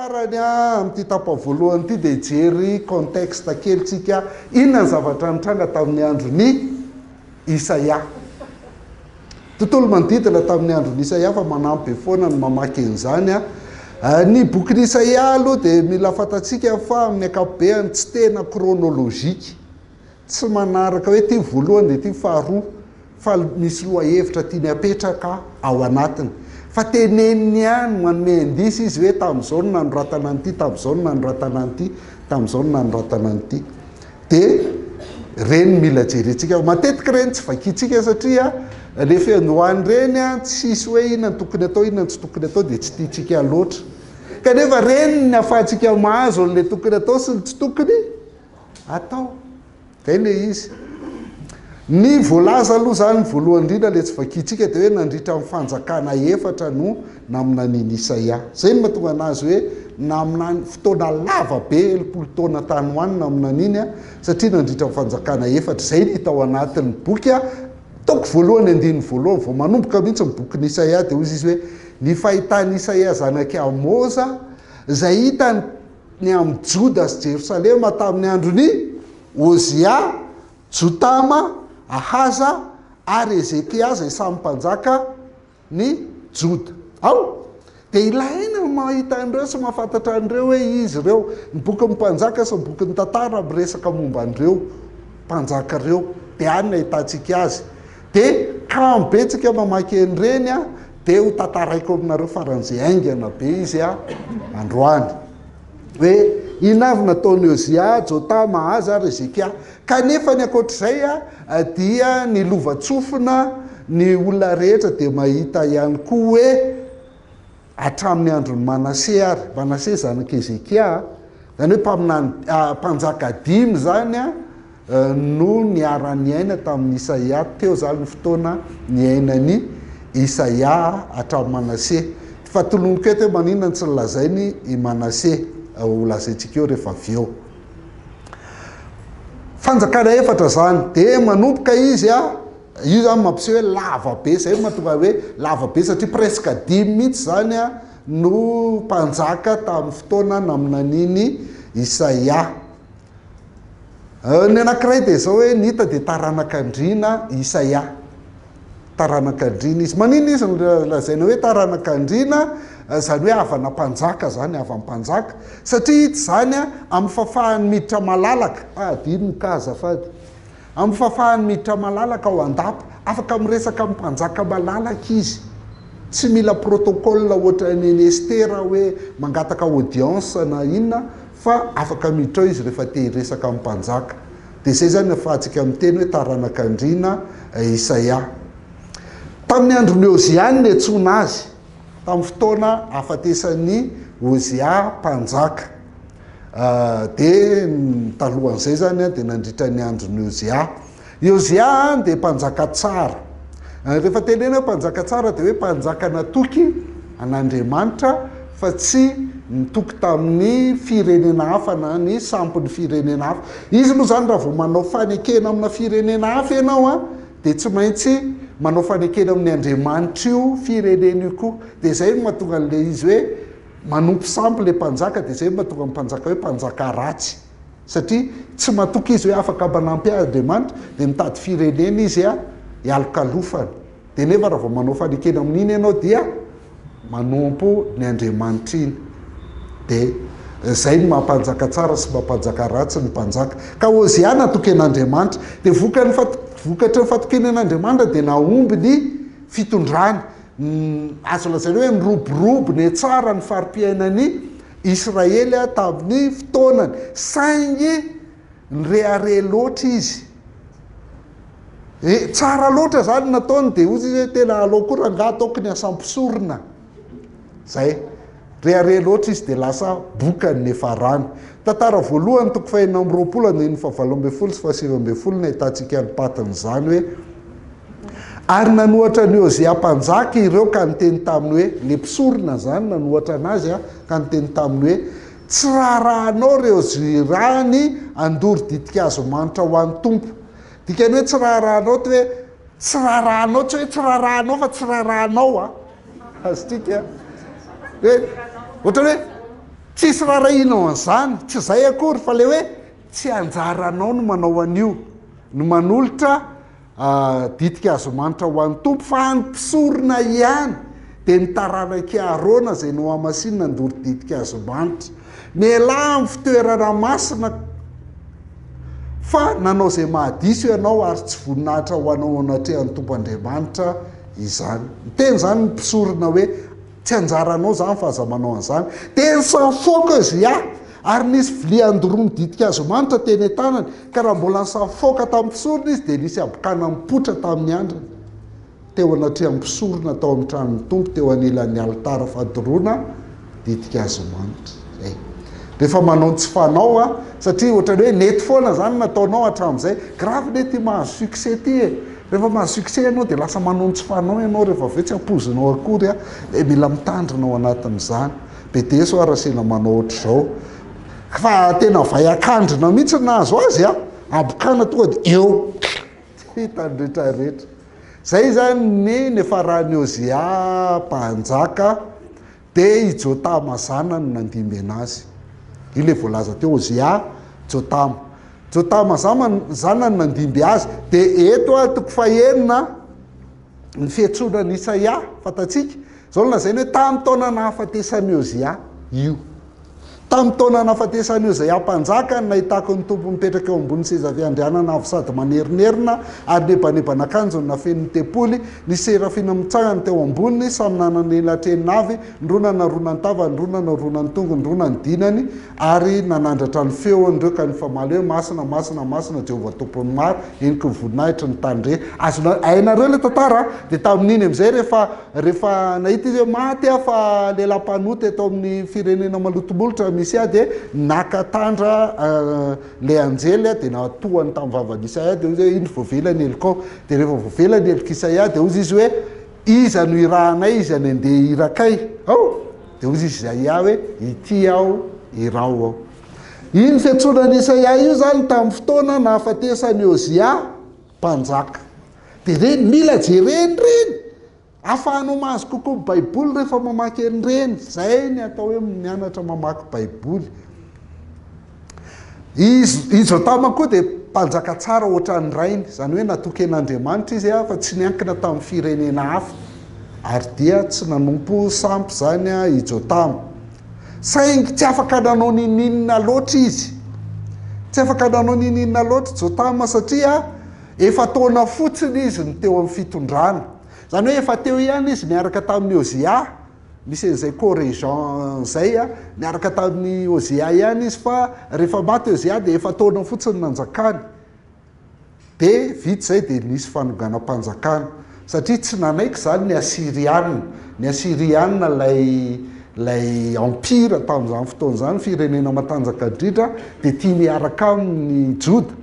farany amty tapa-voalohany ty de jery contexte kelytsika inona ny zavatra nitranga tamin'ny androny Isaia. Tontolo manodidina tamin'ny androny Isaia fa manampy be foana ny mamaky an'izany ny boky Isaia aloha de mila fantatsika fa amin'ny ankapobeny tsy tena chronologique, tsy manaraka hoe ty voalohany de ty faharoa fa misy lohahevitra tiany apetraka ao anatiny fa teneniny ihany manome indisy izy hoe tamin'izao no nanoratana an'ity, tamin'izao no nanoratana an'ity, tamin'izao no nanoratana an'ity. De reny mila jerentsika matetika reny tsy vakitsika satria rehefa andohany reny tsisy hoe inona ny tokony atao, inona tsy tokony atao de tsy tiatsika loatra. Kanefa reny ny afahantsika mahazo an'le tokony atao sy ny tsy tokony atao. Zay le izy. Ny voalaza aloha zany voalohany indrindra le tsy vakitsika de hoe nandritra amin'ny fanjakana efatra no naminan'iny Isaia. Zay no mahatonga anazy hoe naminany fotoana lava be 70 taona tany hoany naminan'iny satria nandritra amin'ny fanjakana efatra. Zay ny hita ao anatin'ny boky toko voalohany andiny voalohany vao manomboka mihitsy ny boky Isaia de hozy izy hoe ny fahitany Isaia zanaky Amoza zay hitany amin'ny Joda sy Jerosalema tamin'ny androny Ozia, Jotama, Ahaza ary Ezekia zay samy mpanjaka ny Joda. Ao de ilaina mahita an'ireo sy mahafantatra an'ireo hoe izy ireo ny boky mpanjaka sy ny boky ny tantara miresaka momba an'ireo mpanjaka ireo de any ahitantsika azy. De kambetsika mamaky an'ireny de ho tantaraiko aminareo faran'izay aingana be izy androany hoe inavy nataony Ozia, Jotama, Ahaza ary Ezekia. Kanefa ny akoatr'izay dia ny lovatsofina ny olona rehetra de mahita ihany koa hoe hatramin'ny andron'ny Manase ary Manase zanaky Ezekia zany hoe mpanjaka 5 zany no niara-ny aina tamin'ny Isaia teo zany ny fotoana ny ainany Isaia hatramin'ny Manase. Fatoloniko eto hoe maninona tsy nilazainy i Manase ho lazaintsika eo rehefa avy eo. Fanjakana efatra zany de manomboka izy io zany mampiseho hoe lava be, zay mahatonga hoe lava be satria presque 10 mihitsy zany no mpanjaka tamin'ny fotoana naminan'iny Isaia. Ny anankiray de zao hoe nita de taranak'andriana Isaia, taranak'andriana izy. Manina izy lazaina hoe taranak'andriana zany hoe avana mpanjaka zany, avany mpanjaka satria ity zany amin'ny fafahany miditra malalaka adino ka azafady amin'ny fafahany miditra malalaka ao andapa afaka miresaka amin'ny mpanjaka malalaka izy, tsy mila protocole ohatra ny Estera hoe mangataka audience na inona fa afaka miditra ao izy rehefa te hiresaka amin'ny mpanjaka. De zay zany afahantsika miteny hoe taranak'andriana Isaia. Tamin'ny andron'ny Ozia ny netsona azy tamin'ny fotoana afatesan'ny Ozia mpanjaka de talohan'izay zany de nandritra ny andron'ny Ozia. Ozia de mpanjaka tsara. Rehefa tenena hoe mpanjaka tsara de hoe mpanjaka natoky an'Andriamanitra fa tsy nitoky tamin'ny firenena hafa na ny sampony firenena hafa. Izy moa zany raha vao manao fanekena amina firenena hafa ianao de tsy maintsy manao fanekena amin'ny Andriamanitra io firenena io koa. De zay no mahatonga an'le izy hoe manompo sampy le mpanjaka de zay mahatonga mpanjaka hoe mpanjaka ratsy satria tsy matoky izy hoe afaka manampy Andriamanitra de mitady firenena izy hialokalofana. De nefa raha vao manao fanekena amin'iny ianao dia manompo ny Andriamanitra iny. De zay no mampanjaka tsara sy mampanjaka ratsy ny mpanjaka. Ka Ozia natoky an'Andriamanitra de vokatry ny fatokeny an'Andriamanitra de naomby ny fitondrany azo lazaina hoe miroborobo ny tsara ny farim-piainany Israely tamin'ny fotoanany saingy nyrehare loatra izy. Tsara loatra zany nataony de ozy izy hoe tena alao koa raha nga ataoko ny asam-pisorona zay rehare loatra izy de lasa bokany efa rany. Tantara voalohany toko 420 sy 720 ny ahitantsika ny patin'izany hoe ary nanohatra ny Ozia mpanjaka ireo ka niteny taminy hoe le mpisorona zany nanohatra anazy ka niteny taminy hoe tsy rarahanao reo zirany andory ditika azo manitra ho an'ny tompo. Dikany hoe tsy rarahanao ty hoe tsy rarahanao tsy hoe tsy rarahanao fa tsy rarahanao azotika hoe ohatra hoe tsisy rarahinao an'izany tsy zay akory fa le hoe tsy anjaranao no manao an'io no manolotra ditika azomanitra ho an'ny tompo fa anympisorona ihany dia nitaranaky arona zay no amasinina ndory ditika azomanitra miala amin'ny fitoerana masina fa nanao zay mahadiso ianao ary tsy voninahitra ho anao anatrehan'ny tompo Andriamanitra izany teny zany mpisorona hoe tsy anjaranao zany fa aza manao an'izany teny safoka izy ary nisy vilia andorono ditika azomanitra teny an-tanany ka raha mbola nisafoka tamin'ny mpisorona izy dia nisy abokana mipotra tamin'ny andrany teo anatrehan'ny mpisorona tao amin'ny tranon'ny tompo teo anilan'ny alitara fadoroana ditika azomanitra zay rehefa manao tsy fanao satria ohatrany hoe nety foana zany nataonao hatramin'izay gravy nety mahazo succès ty rehefa mahazo succès ianao dia lasa manao tsy fanao ianao rehefa aveo tsy ampozinao akory dia mila mitandrina ao anatin'izany be deso arasena manao ohatr'izao fa tena vayakandrina mihitsy nahazo azy abokana tonga dia eo hitany rehetrarehetra zay zany nefa raha ny Ozia mpanjaka dia i Jotama zanany nandimby anazy ile voalaza teo Ozia Jotama zanany nandimby azy dia eto toko fahenina ny fiantsonany Isaia fatatsika zao lazainy hoe tamin'ny taona nahafatesany Ozia io tamin'ny taona nahafatesany Ozia mpanjaka nahitako ny tompo mipetraka eo ambony seza fiandrianana avy sady manerinerina ary nebanebana akanjo nafen'ny tempoly ny serafina mitsangana teo amboniny samy nanany latrenina avy ndronana ronany tava ndronana ronany tongo ndronany dinany ary nanandratra ny feon'ireo ka nifamaly hoe masina masina masina Jehovah tompony maro enika voninahitra ny tany re azona ainareo le tantara dia tamin'iny am'izay rehefa nahita izy hoe maty fa lelam-panoty atao amin'ny firenena malotomolotra misy dia nakatandra le anjely dia natohany tamin'ny vavany Isaia dia ozy hoe iny voavelany elikao dia rehefa voavelany elika Isaia dia ozy izy hoe iza no irahanay izy any andeha irakay dia ozy izy Isaia hoe ity aho irao aho iny fiantsonany Isaia io zany tamin'ny fotoana nahafatesany Ozia mpanjaka dia reny mila jereny reny afahanao mahazo kokoa baiboly rehefa mamaky an'ireny zay ny atao hoe mianatra mamaky baiboly i Jotama koa dia mpanjaka tsara ohatran'ny rainy zany hoe natoky an'Andriamanitra izy fa tsy niankina tamin'ny firenena hafa ary dia tsy nanompo sampy zany i Jotama saingy tsy afaka nanao nininina loatra izy tsy afaka nanao nininina loatra Jotama satria efa taona fotsiny izy ny teo amin'ny fitondrana zany hoe efa teo ihany izy niaraka tamin'ny Ozia misy an'izay corrigeant zay niaraka tamin'ny Ozia ihany izy fa rehefa maty Ozia dia efa taona fotsiny nanjakany dia vita zay dia nisy fanonganam-panjakana satria tsy nanaiky zany ny Assyrianina lay empire tamin'izany fotoana zany firenena matanjaka indrindra dia tia miaraka amin'ny Joda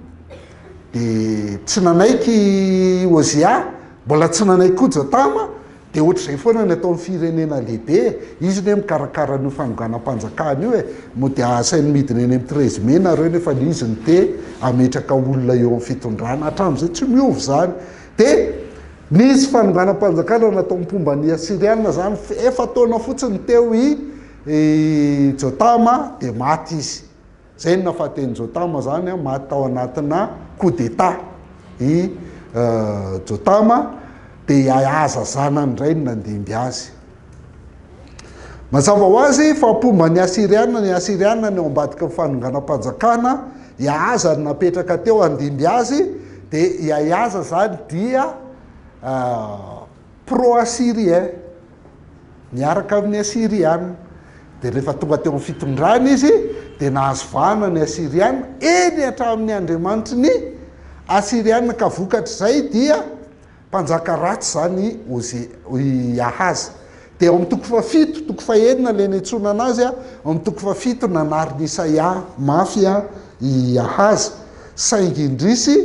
dia tsy nanaiky Ozia mbola tsy nanaiky koa Jotama dia ohatr'izay foana ny ataon'ny firenena lehibe izy ny mikarakara ny fanonganam-panjakana io mo dia asainy midina eny amin'ny 13 mai nareo nefa izy ny te ametraka olona eo amin'ny fitondrana hatramin'izay tsy miovy zany dia nisy fanonganam-panjakana natao mipomban'ny Assyrianina zany efa taona fotsiny teo i Jotama dia maty izy zay no nahafaten'ny Jotama zany maty tao anatina coup d'état i Jotama dia aza zanany indray ny nandimby azy mazava ho azy fa pomban'ny Assyrianina ny Assyrianina ny eo ambadika fanonganam-panjakana iaza ny napetraka teo andimby azy dia iaza zany dia pro-assyrien miaraka amin'ny Assyrianina dia rehefa tonga teo amin'ny fitondrana izy dia nahazo vahana ny Assyrianina eny hatramin'ny Andriamanitra ny Assyrianina ka vokatra zay dia mpanjaka ratsy zany i Ahazy dia ao amin'ny toko fafito toko fahenina le nitsona anazy ao amin'ny toko fafito nanariny Isaia mafy i Ahazy saingy indrisy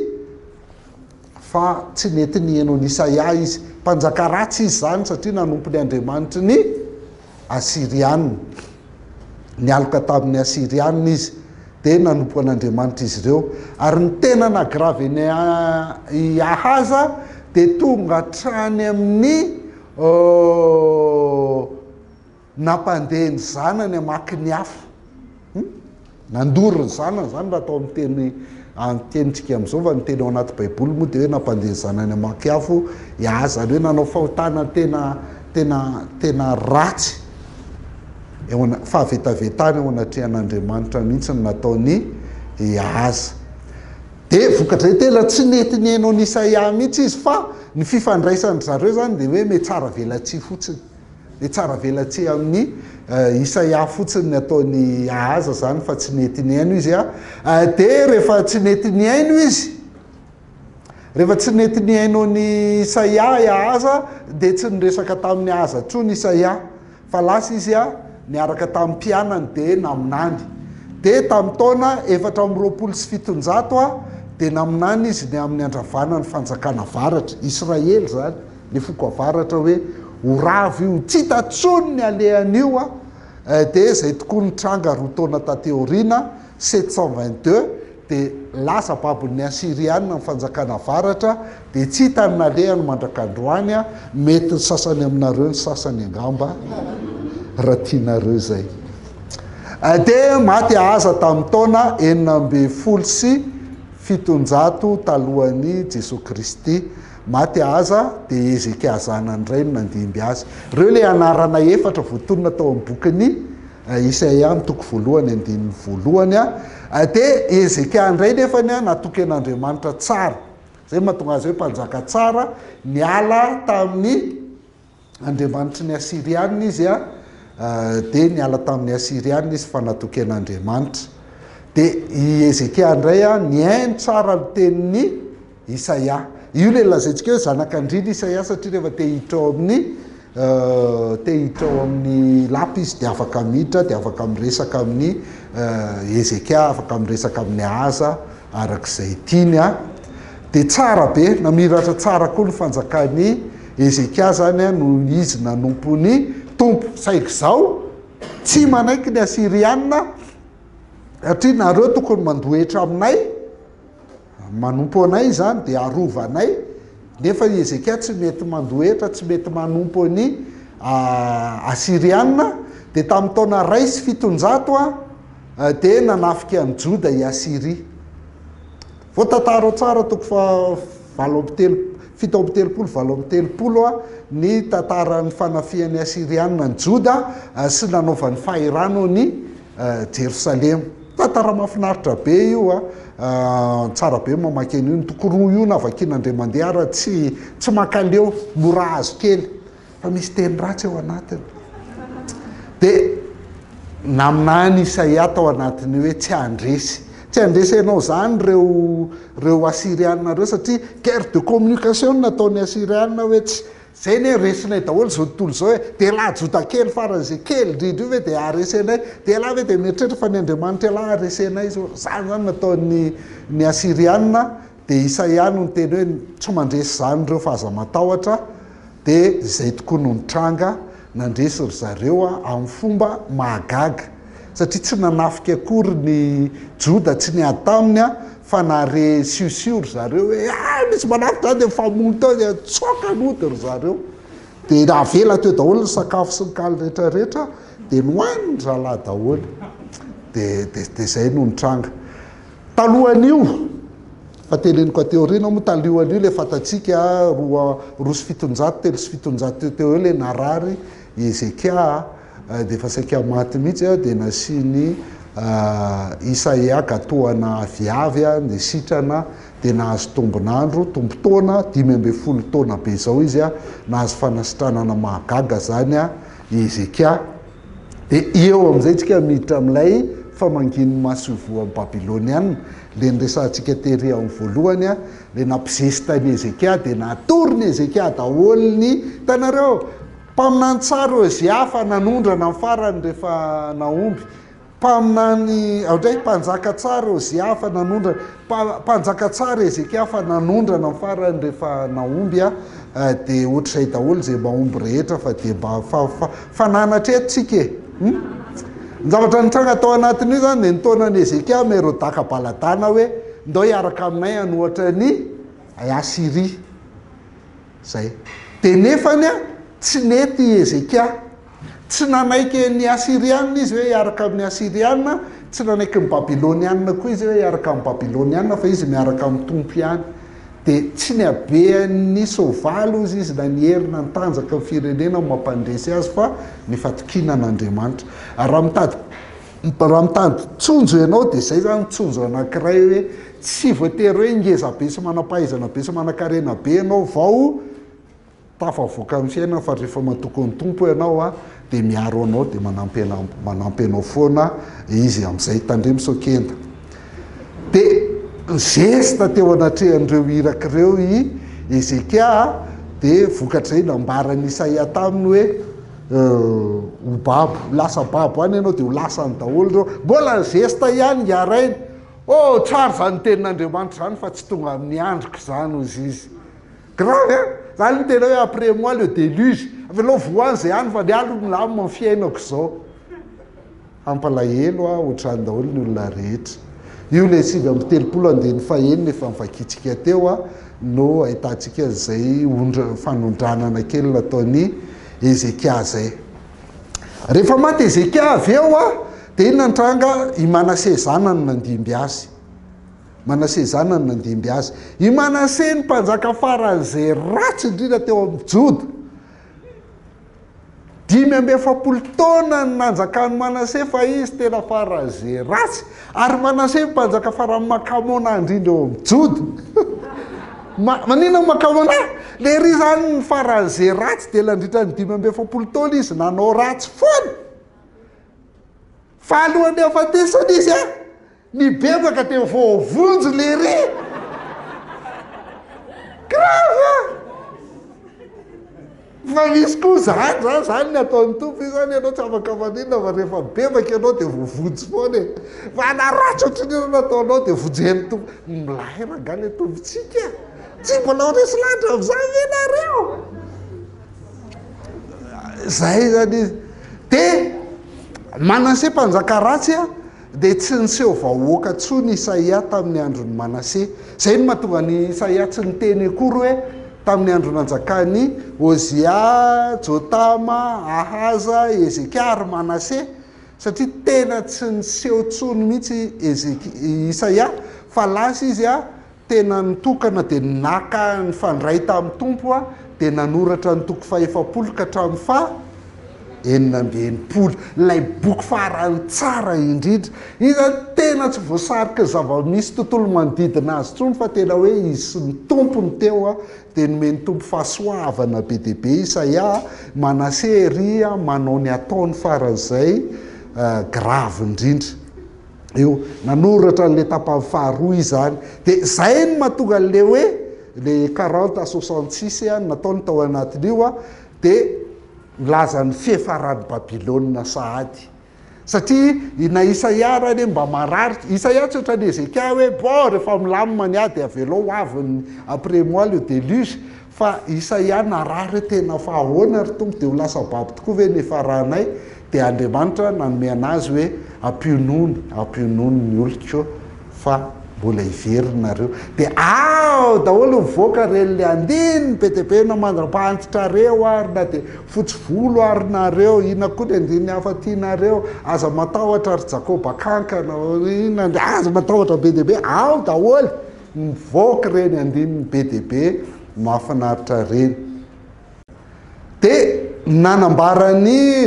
fa tsy nety ny henony Isaia izy mpanjaka ratsy izy zany satria nanompony Andriamanitra ny Assyrianina nialoka tamin'ny Assyrianina izy dia nanompo an'Andriamanitra izy ireo ary ny tena nagravy i Ahaza dia tonga trany amin'ny nampandehany zanany amaky ny hafa nandorony zanany zany raha atao amin'ny teny antenitsika am'izao fa ny teny ao anaty baiboly moa de hoe nampandeha zanany amakiafo iazany hoe nanao fahotana tena ratsy fahavetavetany ao anatrehan'Andriamanitra mihitsy ny nataony Ahaza. De vokatray tena tsy nety ny hainao ny Isaia mihitsy izy fa ny fifandraisany zareo zany de hoe metsara velatsia fotsiny. Le tsara velatsia amin'ny Isaia fotsiny ny ataony Ahaza zany fa tsy nety ny haino izy de rehefa tsy nety ny haino izy, rehefa tsy nety ny hainao ny Isaia Ahaza de tsy niresaka tamin'ny Ahaza tsony Isaia fa lasa izy niaraka tamin'ny mpianany de naminany. De tamin'ny taona 470 de naminany izy ny amin'ny andravana ny fanjakana avaratra Israely zany le foko avaratra hoe oravo io tsy tatsony ny alehan'io de zay tokoa nitranga roa taona tateorina 722 de lasa babon'ny Asiriana ny fanjakana avaratra de tsy hitany nalehany mandrakandroany mety sasany aminareo ny sasany angamba raha tianareo zay. De maty Ahaza tamin'ny taona 670 talohan'ny Jesosy Kristy. Maty Ahaza de Ezekia zanany ray no nandimby azy. Reo le anarana efatra voatonona tao amin'ny bokin'ny Isaia ny toko voalohany andininy voalohany de Ezekia ndray nefany natoky an'Andriamanitra tsara. Zay mahatonga azy hoe mpanjaka tsara niala tamin'ny Andriamanitra ny Asiriana izy de niala tamin'ny Asiriana izy fa natoky an'Andriamanitra. De i Ezekia ndray niaino tsara ny tenin'ny Isaia. Io le lazaintsika hoe zanak'andriny Isaia satria rehefa te hiditra ao amin'ny lapy izy de afaka miditra de afaka miresaka amin'ny Ezekia, afaka miresaka amin'ny Ahaza arak'izay tiany de tsara be namiratra tsara koa ny fanjakany Ezekia zany no izy nanompo ny tompo. Saika zao tsy manaiky ny Asiriana satria nareo tokony mandoetra aminay manompo anay zany de arovanay, nefa Ezekia tsy mety mandoetra tsy mety manompo ny Asiriana. De tamin'ny taona 700 de nanafika ny Joda i Asiria. Vao tantara tsara toko fa 770 ny tantaran'ny fanafian'ny Asiriana ny Joda sy nanaovan'ny fahirano ny Jerosalema. Tantara mahafinaritra be io tsara be mamaky an'io ny toko roa io na vakin'Andriamandeha raha tsy makaleo mora azo kely fa misy teny ratsy ao anatiny. De naminany Isaia tao anatiny hoe tsy andresy ianao zany reo Asiriana reo satria guerre de communication nataon'ny Asiriana hoe tsy zay ne resinay daholo zao tontolo zao de la jota kely faran'izay kely indrindra io ve de aresenay de la ve de mieritreritra fa ny Andriamanitra la aresenay zao zany nataon'ny Asiriana. De Isaia no nyteny hoe tsy mandresy zany reo fahaza-matahotra de zay tokoa no nitranga nandresy ry zareo amin'ny fomba mahagaga satria tsy nanafika akory ny Joda tsy niady taminy fa nare siosio ry zareo hoe misy manafika zany de famono tao de tsoka nody ry zareo de avela teo daholo ny sakafo sy ny kaly rehetrarehetra de nohaniny zalahy daholo de zay no nitranga. Talohan'io fa teleniko teoriana moa talohan'io le fatatsika roa sy 700 telo sy 700 teo le narary Ezekia de fa saika maty mihitsy de nasiny Isaia gatoana viavy de sitrana de nahazo tombonandro tombotaona 5 taona be zao izy nahazo fanasitranana mahagaga zany Ezekia. De eo am'izay tsika miditra am'ilay famanginy masovoa amin'ny Babiloniana le niresantsika tery amin'ny voalohany le nampijesy tany Ezekia de natoriny Ezekia daholo ny tanareo mpaminany tsara Ozia fa nanondrana amin'ny farany rehefa naomby, mpaminany aotray mpanjaka tsara Ozia fa nanondrana, mpanjaka tsara Ezekia fa nanondrana amin'ny farany rehefa naomby de ohatr'izay daholo zay mahomby rehetra fa de mba fananatra etsika ny zavatra nitranga tao anatin'io zany de nitaonany Ezekia Merodaka baladana hoe ndao hiaraka aminay anohatra ny Asiria zay. De nefany tsy nety Ezekia tsy nanaiky ny Assyrianina izy hoe hiaraka amin'ny Assyrianina, tsy nanaiky ny Babylonianina koa izy hoe hiaraka amin'ny Babylonianina, fa izy miaraka amin'ny tompo ihany. Dia tsy ny habean'ny soavaly izy izy na ny herina nitanjaka ny firenena mampandresy azy fa ny fatokinan'Andriamanitra. Raha mitady tsonjo ianao dia izay zany tsonjo anankiray hoe tsy voatery hoe ingeza be sy manam-pahaizana be sy manan-karena be ianao vao tafavoaka amin'ny fiainana, fa rehefa matoko ny tompo ianao dia miaro anao dia manampy anao foana izy amin'izay tandremo sokenda. Dia zesta teo anatrehan'ireo irak'ireo i Ezekia dia vokatra izay nambarany Isaia taminy hoe ho babo, lasa babo any ianao dia ho lasany daholo reo, mbola zesta ihany iarainy. Tsara zany tenin'Andriamanitra zany fa tsy tonga amin'ny androko zany ozy izy. Grave zany ny tena hoe après moi le déluge, avelao voany zay any fa ny alina amin'ny fiainako zao. Hampalahelo ohatrany daholo ny olona rehetra. Io le 7:34 efa mivakitsika teo no ahitantsika zay fanondranana kely nataony Ezekia zay. Rehefa maty Ezekia avy eo dia iny nantranga i Manase zanany nandimby azy. Manase zanany nandimby azy. I Manase ny mpanjaka faran'izay ratsy indrindra teo amin'ny Joda. 570 taona ny nanjakany Manase fa izy tena faran'izay ratsy. Ary Manase ny mpanjaka faran'ny makamona indrindra eo amin'ny Joda. Manina makamona? Le ry zany ny faran'izay ratsy dia landritra ny 570 taona izy nanao ratsy foana. Fa alohan'ny hafatesana izy ny bebaka dia voavonjy le ry. Grave! Fa misy koa zany ny ataon'ny tompo io zany ianao tsy afaka maninona fa rehefa bebaka ianao dia voavonjy foana e. Fa naratsy ohatrin'io nataonao dia vonjen'ny tompo. Milahy raga le tompontsika. Tsy mbola resy lanitra amin'izany ianareo. Zay zany izy. Dia Manase mpanjaka ratsy dia tsy niseho vahoaka tsony Isaia tamin'ny andron'ny Manase. Zay no mahatonga ny Isaia tsy niteny akory hoe tamin'ny andro nanjakany Ozia, Jotama, Ahaza, Ezekia ary Manase, satria tena tsy niseho tsony mihitsy Isaia fa lasa izy tena nitokana dia naka nifandray tamin'ny tompo dia nanoratra ny toko 200 ka hatramin'ny 990. Ilay boky farany tsara indrindra. Izy tena tsy voasarika zava-misy tontolo manodidina azy tsony fa tena hoe izy sy ny tompony teo dia nomeny tompo fahasoavana be dia be Isaia. Manase ry manao ny ataony faran'izay grave indrindra. Eo nanoratra n'le tapany faharoa izany. Dia zay no mahatonga le hoe le 40 à 66 nataony tao anatin'io dia milaza ny fihefaran'ny Babilôna sahady. Satria na Isaia raha mba mararitra, Isaia tsy ohatran'ny Ezekia hoe rehefa milamina ny dia avelao avy après moi le déluge, fa Isaia narary tena fa ahoana ry tompo dia ho lasa babo tokoa ve nefaranay, dia Andriamanitra nanome anazy hoe ampionony ny oloko fa mbola iverinareo. Dia daholo mivoaka renyle andiny be dia be na mandra-pahantitra reo ary na dia fotsy volo ary nareo ina koa ny andiny hafa tianareo, aza matahotra ry Jakoba kankana ina aza matahotra be dia be daholo mivoaka reny andiny be dia be mahafinaritra reny. Dia nanambarany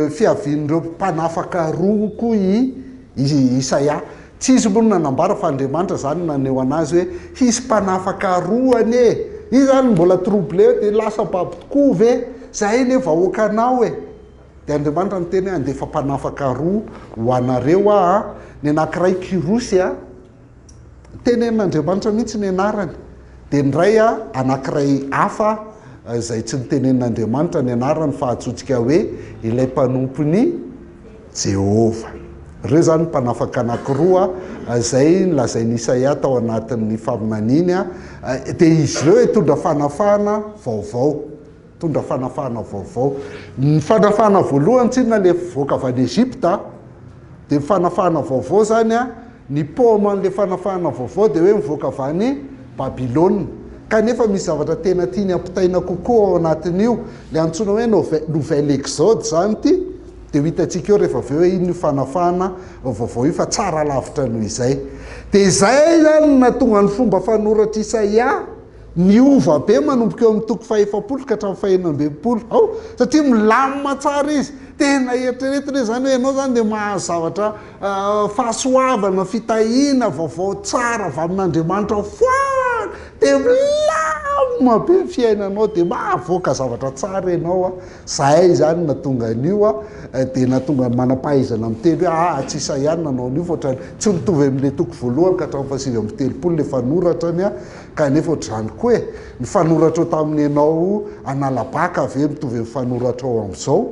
fiavian'ireo mpanafaka roa koa Isaia. Tsy izy moa nanambara fa Andriamanitra zany naneo anazy hoe hisy mpanafaka roa anie. Izy zany mbola troublé dia lasa babo tokoa ve zay ne vahoaka anao e. Dia Andriamanitra ny teny andefa mpanafaka roa ho anareo ny anankiray Kirosy tenenin'Andriamanitra mihitsy ny anarany. Dia ny ray anankiray hafa izay tsy nitenenin'Andriamanitra ny anarany fa atsotsika hoe ilay mpanompony Jehova. Reo zany mpanafaka anankiroa izay nolazain'ny Isaia tao anatin'ny faminaniany dia izy ireo tondra fanafana vaovao. Tondra fanafana vaovao. Ny fanafana voalohany tsinona le voaka avy any Ezipta, dia fanafana vaovao zany ny poma an'le fanafana vaovao dia hoe mivoaka avy any Babilôna. kanefa misy zavatra tena tiany ampitaina kokoa ao anatin'io le antsoina hoe nouvelle exode zany ity de ho hitantsika eo rehefa aveo hoe iny fanafana vaovao io fa tsara lavitra noho izay de izay zany na tonga ny fomba fanoratra Isaia niova be manomboka eo amin'ny toko fahaefapolo ka hatramin'ny fahaenina-mbepolo ao satria milamina tsara izy tena eritreretina zany hoe ianao zany de mahazo zavatra fahasoavana fitahiana vaovao tsara avy amin'Andriamanitra foana de milamina be ny fiainanao de mahavoaka zavatra tsara ianao a zahay zany natonga an'io a de natonga ny manam-pahaizana miteny hoe tsy Isaia nanao an'io fa ohatrany tsy mitovy amin'le toko voalohany ka hatramin'ny fahasivy amby telopolo le fanoratrany a kanefa ohatr'izany koa e ny fanoratra ao tamin'ny ianao analabaka ave mitovy amin'ny fanoratra ao am'izao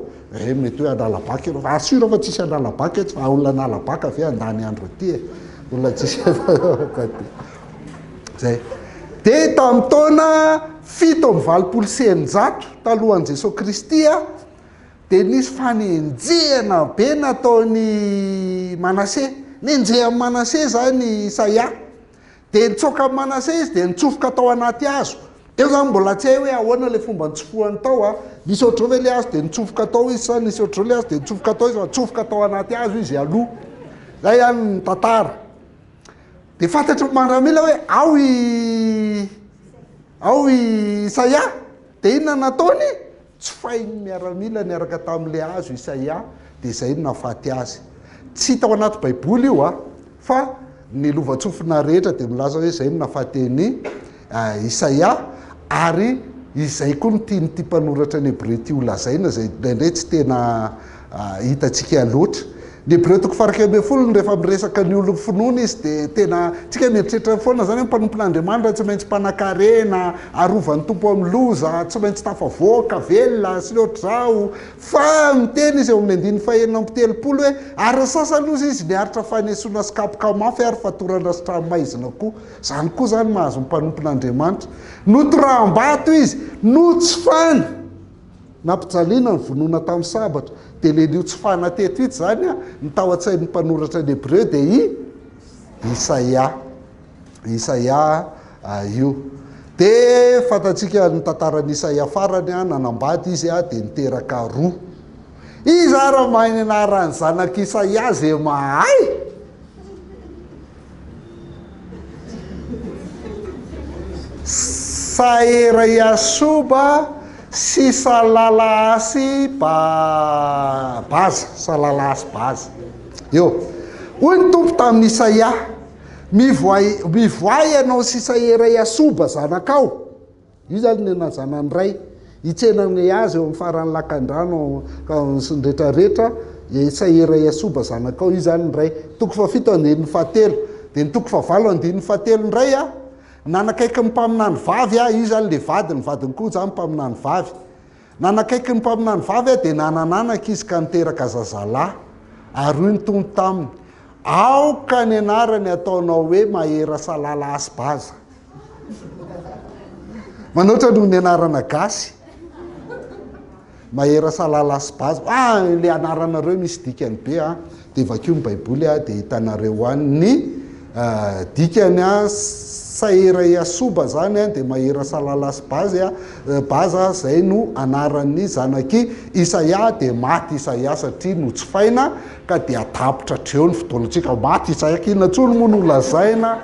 mety hoe analabaka asura fa tsisy analabaka etsy fa olona analabaka ave andany andro aty e olona tsisy zay de tamin'ny taona 7 talohan'i Jesosy Kristy a de nisy fanenjehana be nataony Manase nenjeha amin'ny Manase zany Isaia de nitsoka amin'ny Manase izy de nitsofoka tao anaty hazo eo zany mbola tsy hay hoe ahoana le fomba nitsofohany tao a nisy ohatry hoe le hazo de nitsofoka tao izy sa nisy ohatry le hazo de nitsofoka tao izy fa nitsofoka tao anaty hazo izy aloha zay ihany ny tantara de fantatry mandramila hoe ao i Isaia de inona nataony tsy fainy miaramila niaraka tamin'le hazo Isaia de zay no nafaty azy tsy tao anaty baiboly io a fa ny lovatsofina rehetra de milaza hoe zay no nafaty ny Isaia ary izay koa nytianyty mpanoratra ny Hebreo ty olazaina zay ndray tsy tena hitantsika loatra ny Hebreo toko faraka amby folo rehefa miresaka ny olo finoana izy de tena tsika mieritreritra foana zany hoe mpanompon'Andriamanitra tsy maintsy mpanan-karena arovan'ny tompo amin'ny loza tsy maintsy tafavoaka velona sy le ohatr'izao fa miteny izy eo amin'ny andiny fahaenina amby telopolo hoe ary sasany ozy izy niaritra fanesona sy kapoka mafy ary fatorana sy tranomaizina koa zany koa zany mahazo ny mpanompon'Andriamanitra notoram-bato izy no tsy fany nampijaliana ny vonoana tamin'ny sabatra de len'io tsy fana teto ito zany a ny tao an-tsain'ny mpanoratra ny Hebreo de Isaia io de fantatsika ny tantaran'ny Isaia farany a nanambady izy a de niteraka roa izy ara mahay anarany zanak'i Isaia zay mahay Saera Iasoba sy Salalasy Baza Salalasy Baza eo hoy ny tompo tamin'ny Isaia mivoay ianao sy Saera Iasoba zanakao io zany ny zanany ray hitsenany azy eo amin'ny faran'ny lakan-drano sy nretraretra Saera Iasoba zanakao io zany ny ray toko fafito andininy fahatelo de ny toko favalo andininy fahatelo ndray a nanakaiky ny mpaminany vavy a io zany le vady ny vadiny koa zany mpaminany vavy nanakaiky ny mpaminany vavy a de nanananaka izy ka niteraka zazalahy ary hoy ny tompo taminy aoka ny anarany ataonao hoe Mahera Salalasy Baza manoatra noho ny anarana gasy Mahera Salalasy Baza le anaranareo misy dikany be a de vakio ny baiboly a de hitanareo any ny dikany a Saera Iasoba zany a de Mahera Salalasy Baza zay no anaran'ny zanak'i Isaia de maty Isaia satria no tsy faina ka de atapotra treo ny fotoanatsika maty Isaia kinona tsony moa no lazaina